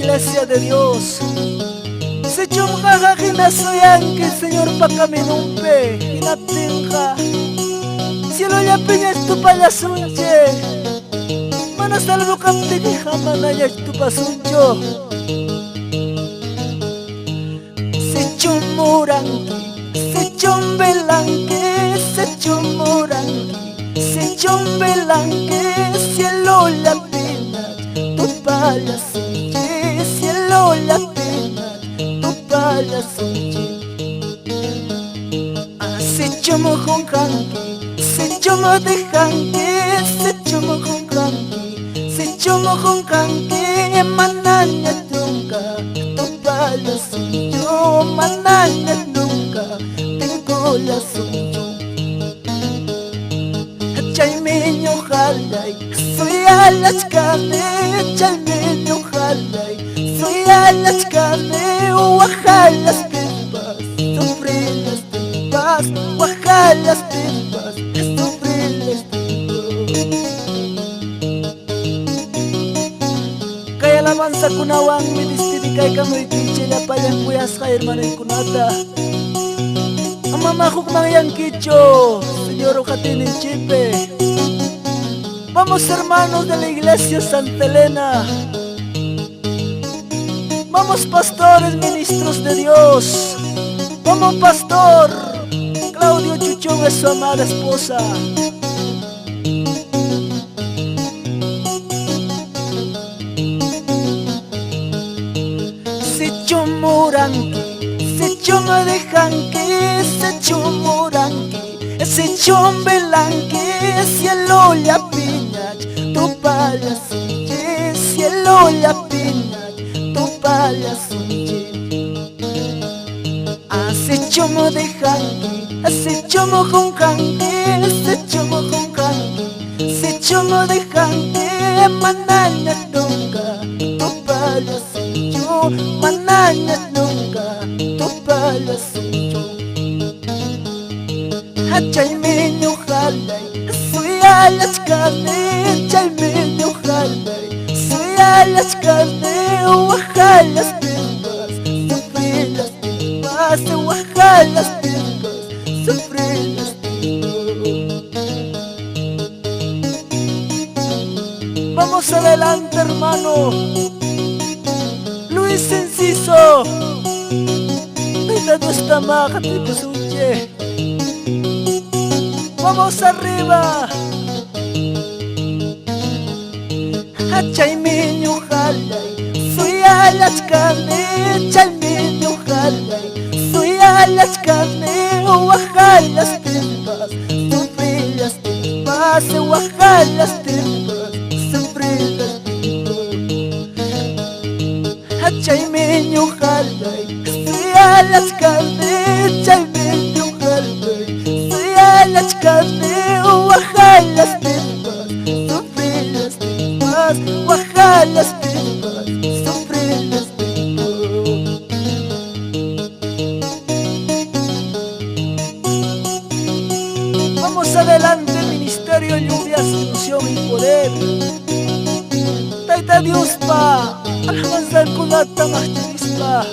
iglesia de Dios. Se chumjaja jina soyanque, Señor pa caminumpe, jina tinja. Cielo ya piña tu payasunche, mana salvo capte que jamás haya tu pasuncho. Se chumuranque, se chumbelanque, se chumuranque, se chumbelanque, cielo la pena, tu payasunche, cielo la pena, tu payasunche. Se chumo con canque, se chumo de canque, se chumo con canque, se chumo con canque, mananya nunca, tu payasuncho, mananya nunca, tengo la suyo. Chaymeño jalay, soy a las carne, chaymeño jalay, soy a las carne, oaxalas pipas, sufrí las pipas, oaxalas pipas, sufrí las pipas. Kaya alabanza kunawan mi distini kay kamoy pinche la payan kuyas kay hermano kunata. Mama hukmang yang kicho, Señor Ojatini Chipe. Vamos hermanos de la iglesia Santa Elena. Vamos pastores, ministros de Dios. Vamos pastor Claudio Chuchón es su amada esposa. Se chumuranque, se chumo de janque, se chumuranque, se chombelanque, cielo la piña, tu payasunche, cielo la piña, tu payasunche. Se chomo de janque, se chomo con janque, se chomo con janque, se chomo de janque, mananya nunca, tu payasuncho, mananya nunca, tu payasuncho. Chaymeño jalay, soy a las carne, chaymeño jalay, soy a las carne, oaxalas pipas, sufrí las pipas, oaxalas pipas, sufrí las pipas. Vamos adelante hermano Luis Enciso, no está maja, te suche. Vamos arriba. Chaymeño jalay, soy a las carne, chaymeño jalay, soy a las carne, oaxalas pipas, sufrí las pipas, oaxalas pipas, sufrí las pipas. Chaymeño jalay, soy a las carne, chaymeño jalay, soy a las carne, oaxalas pipas, sufrí las pipas, oaxalas pipas, sufrí las pipas. Vamos adelante, ministerio, lluvia, ilusión y poder. Taita Dios pa, alabanza kunata machtispa.